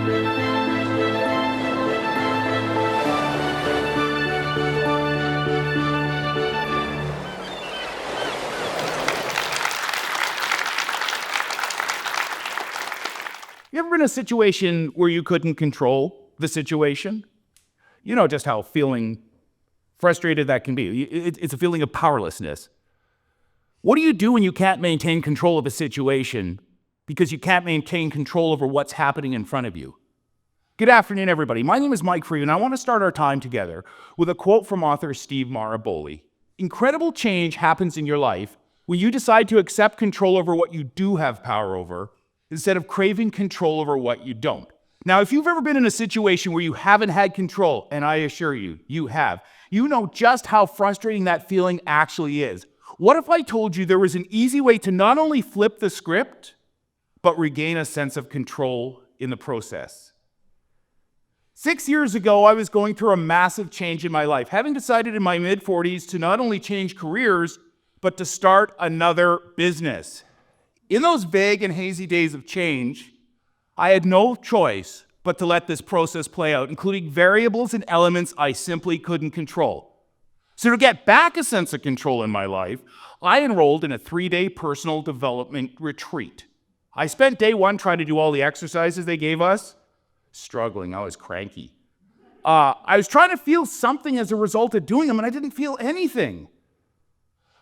You ever been in a situation where you couldn't control the situation? You know just how feeling frustrated that can be. It's a feeling of powerlessness. What do you do when you can't maintain control of a situation because you can't maintain control over what's happening in front of you? Good afternoon, everybody. My name is Mike Freedman. I want to start our time together with a quote from author Steve Maraboli. Incredible change happens in your life when you decide to accept control over what you do have power over instead of craving control over what you don't. Now, if you've ever been in a situation where you haven't had control, and I assure you, you have, you know just how frustrating that feeling actually is. What if I told you there was an easy way to not only flip the script, but regain a sense of control in the process? 6 years ago, I was going through a massive change in my life, having decided in my mid-40s to not only change careers, but to start another business. In those vague and hazy days of change, I had no choice but to let this process play out, including variables and elements I simply couldn't control. So to get back a sense of control in my life, I enrolled in a 3-day personal development retreat. I spent day 1 trying to do all the exercises they gave us. Struggling, I was cranky. I was trying to feel something as a result of doing them, and I didn't feel anything.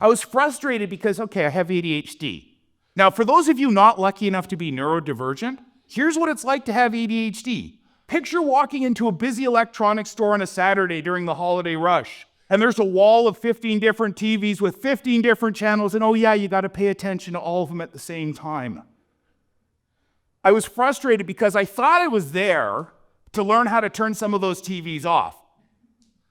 I was frustrated because, okay, I have ADHD. Now, for those of you not lucky enough to be neurodivergent, here's what it's like to have ADHD. Picture walking into a busy electronics store on a Saturday during the holiday rush, and there's a wall of 15 different TVs with 15 different channels, and oh yeah, you gotta pay attention to all of them at the same time. I was frustrated because I thought I was there to learn how to turn some of those TVs off.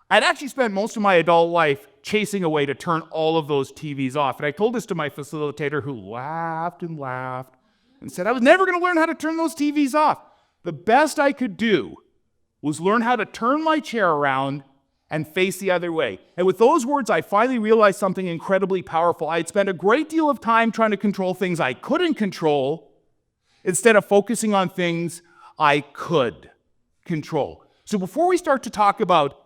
I'd actually spent most of my adult life chasing a way to turn all of those TVs off. And I told this to my facilitator, who laughed and laughed and said I was never going to learn how to turn those TVs off. The best I could do was learn how to turn my chair around and face the other way. And with those words, I finally realized something incredibly powerful. I had spent a great deal of time trying to control things I couldn't control instead of focusing on things I could control. So before we start to talk about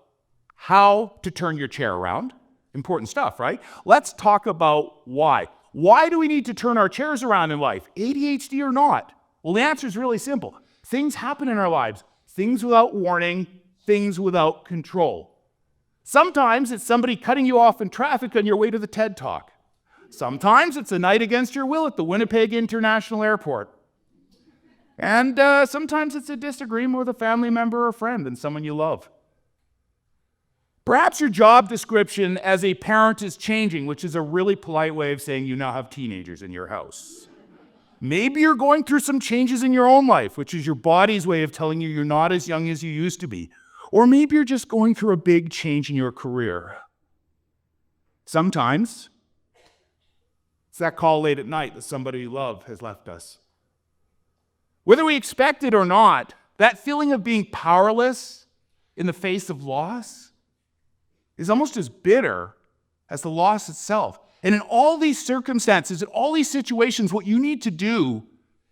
how to turn your chair around, important stuff, right? Let's talk about why. Why do we need to turn our chairs around in life, ADHD or not? Well, the answer is really simple. Things happen in our lives, things without warning, things without control. Sometimes it's somebody cutting you off in traffic on your way to the TED Talk. Sometimes it's a night against your will at the Winnipeg International Airport. And sometimes it's a disagreement with a family member or friend and someone you love. Perhaps your job description as a parent is changing, which is a really polite way of saying you now have teenagers in your house. Maybe you're going through some changes in your own life, which is your body's way of telling you you're not as young as you used to be. Or maybe you're just going through a big change in your career. Sometimes it's that call late at night that somebody you love has left us. Whether we expect it or not, that feeling of being powerless in the face of loss is almost as bitter as the loss itself. And in all these circumstances, in all these situations, what you need to do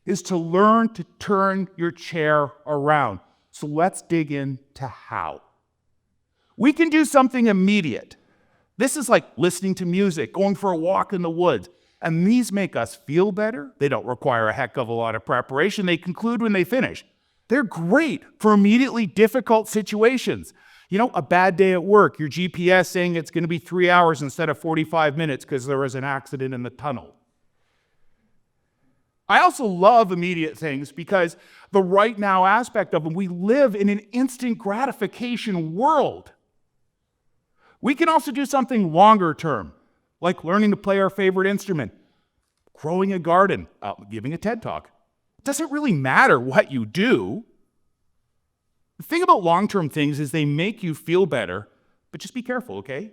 is to learn to turn your chair around. So let's dig into how. We can do something immediate. This is like listening to music, going for a walk in the woods. And these make us feel better. They don't require a heck of a lot of preparation. They conclude when they finish. They're great for immediately difficult situations. You know, a bad day at work, your GPS saying it's going to be 3 hours instead of 45 minutes because there was an accident in the tunnel. I also love immediate things because the right now aspect of them, we live in an instant gratification world. We can also do something longer term, like learning to play our favorite instrument, growing a garden, giving a TED Talk. It doesn't really matter what you do. The thing about long-term things is they make you feel better, but just be careful, okay?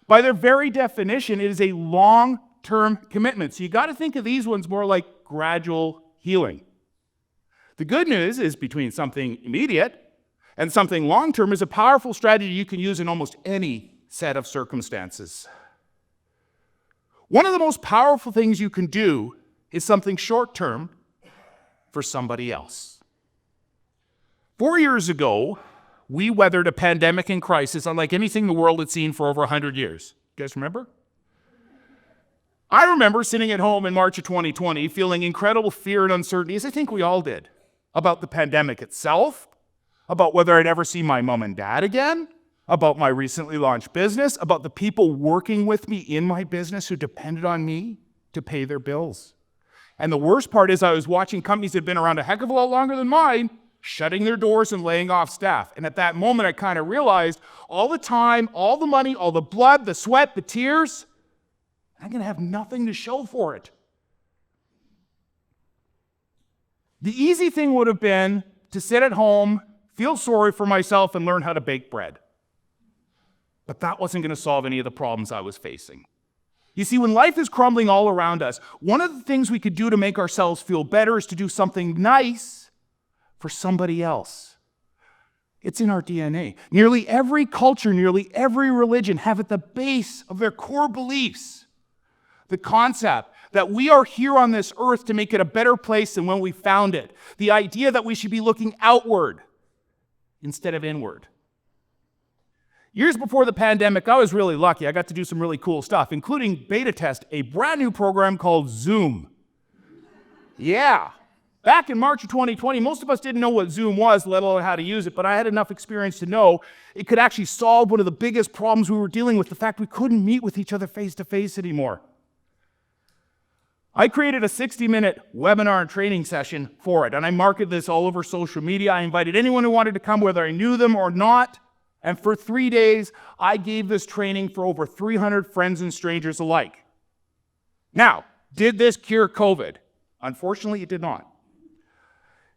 By their very definition, it is a long-term commitment. So you got to think of these ones more like gradual healing. The good news is between something immediate and something long-term is a powerful strategy you can use in almost any set of circumstances. One of the most powerful things you can do is something short-term for somebody else. 4 years ago, we weathered a pandemic and crisis unlike anything the world had seen for over 100 years. You guys remember? I remember sitting at home in March of 2020 feeling incredible fear and uncertainty, as I think we all did, about the pandemic itself, about whether I'd ever see my mom and dad again, about my recently launched business, about the people working with me in my business who depended on me to pay their bills. And the worst part is I was watching companies that had been around a heck of a lot longer than mine shutting their doors and laying off staff. And at that moment, I kind of realized all the time, all the money, all the blood, the sweat, the tears, I'm going to have nothing to show for it. The easy thing would have been to sit at home, feel sorry for myself, and learn how to bake bread. But that wasn't going to solve any of the problems I was facing. You see, when life is crumbling all around us, one of the things we could do to make ourselves feel better is to do something nice for somebody else. It's in our DNA. Nearly every culture, nearly every religion have at the base of their core beliefs the concept that we are here on this earth to make it a better place than when we found it. The idea that we should be looking outward instead of inward. Years before the pandemic, I was really lucky. I got to do some really cool stuff, including beta test a brand new program called Zoom. Yeah. Back in March of 2020, most of us didn't know what Zoom was, let alone how to use it, but I had enough experience to know it could actually solve one of the biggest problems we were dealing with, the fact we couldn't meet with each other face-to-face anymore. I created a 60-minute webinar and training session for it, and I marketed this all over social media. I invited anyone who wanted to come, whether I knew them or not, and for 3 days, I gave this training for over 300 friends and strangers alike. Now, did this cure COVID? Unfortunately, it did not.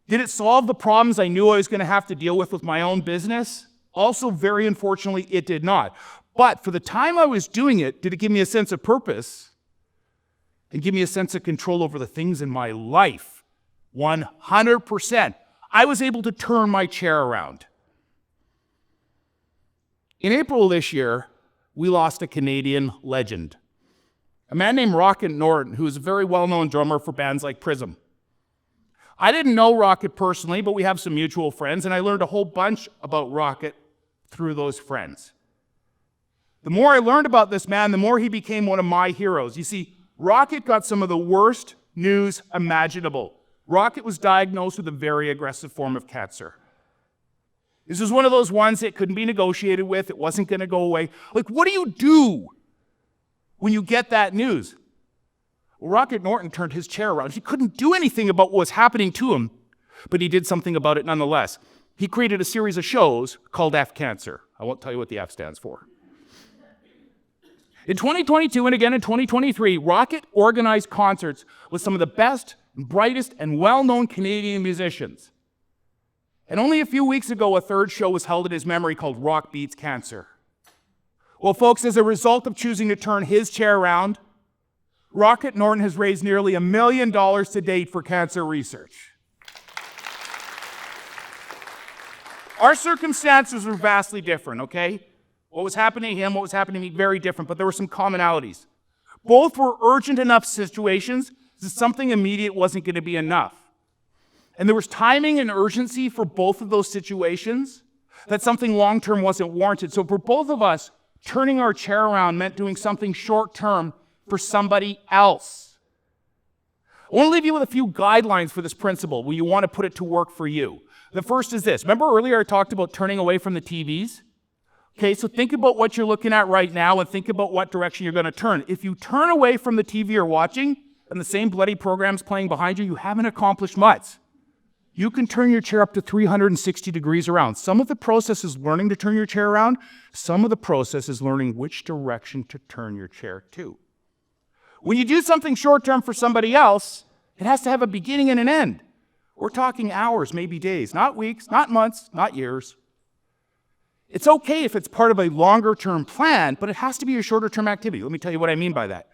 Did it solve the problems I knew I was going to have to deal with my own business? Also, very unfortunately, it did not. But for the time I was doing it, did it give me a sense of purpose and give me a sense of control over the things in my life? 100%. I was able to turn my chair around. In April this year, we lost a Canadian legend, a man named Rocket Norton, who is a very well-known drummer for bands like Prism. I didn't know Rocket personally, but we have some mutual friends, and I learned a whole bunch about Rocket through those friends. The more I learned about this man, the more he became one of my heroes. You see, Rocket got some of the worst news imaginable. Rocket was diagnosed with a very aggressive form of cancer. This was one of those ones that couldn't be negotiated with. It wasn't going to go away. Like, what do you do when you get that news? Well, Rocket Norton turned his chair around. He couldn't do anything about what was happening to him, but he did something about it nonetheless. He created a series of shows called F Cancer. I won't tell you what the F stands for. In 2022 and again in 2023, Rocket organized concerts with some of the best, brightest, and well-known Canadian musicians. And only a few weeks ago, a third show was held in his memory called Rock Beats Cancer. Well, folks, as a result of choosing to turn his chair around, Rocket Norton has raised nearly $1 million to date for cancer research. Our circumstances were vastly different, okay? What was happening to him, what was happening to me, very different, but there were some commonalities. Both were urgent enough situations that something immediate wasn't going to be enough. And there was timing and urgency for both of those situations that something long-term wasn't warranted. So for both of us, turning our chair around meant doing something short-term for somebody else. I want to leave you with a few guidelines for this principle when you want to put it to work for you. The first is this. Remember earlier I talked about turning away from the TVs? Okay, so think about what you're looking at right now and think about what direction you're going to turn. If you turn away from the TV you're watching and the same bloody program's playing behind you, you haven't accomplished much. You can turn your chair up to 360 degrees around. Some of the process is learning to turn your chair around. Some of the process is learning which direction to turn your chair to. When you do something short-term for somebody else, it has to have a beginning and an end. We're talking hours, maybe days, not weeks, not months, not years. It's okay if it's part of a longer-term plan, but it has to be a shorter-term activity. Let me tell you what I mean by that.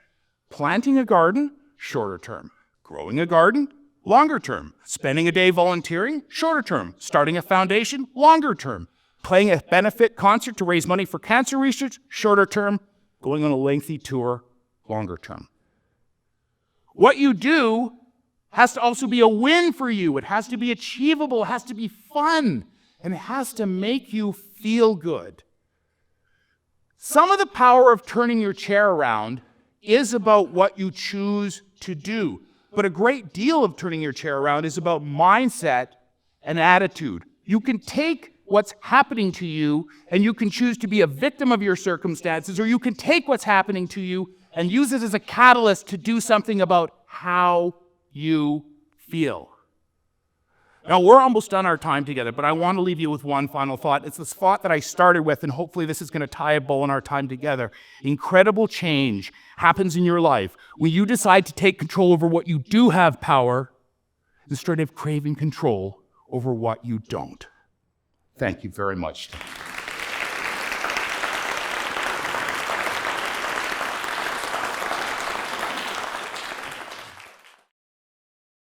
Planting a garden, shorter term. Growing a garden, longer term. Spending a day volunteering, shorter term. Starting a foundation, longer term. Playing a benefit concert to raise money for cancer research, shorter term. Going on a lengthy tour, longer term. What you do has to also be a win for you. It has to be achievable. It has to be fun. and it has to make you feel good. Some of the power of turning your chair around is about what you choose to do, but a great deal of turning your chair around is about mindset and attitude. You can take what's happening to you and you can choose to be a victim of your circumstances, or you can take what's happening to you and use it as a catalyst to do something about how you feel. Now, we're almost done our time together, but I want to leave you with one final thought. It's this thought that I started with, and hopefully this is going to tie a bow in our time together. Incredible change happens in your life when you decide to take control over what you do have power instead of craving control over what you don't. Thank you very much.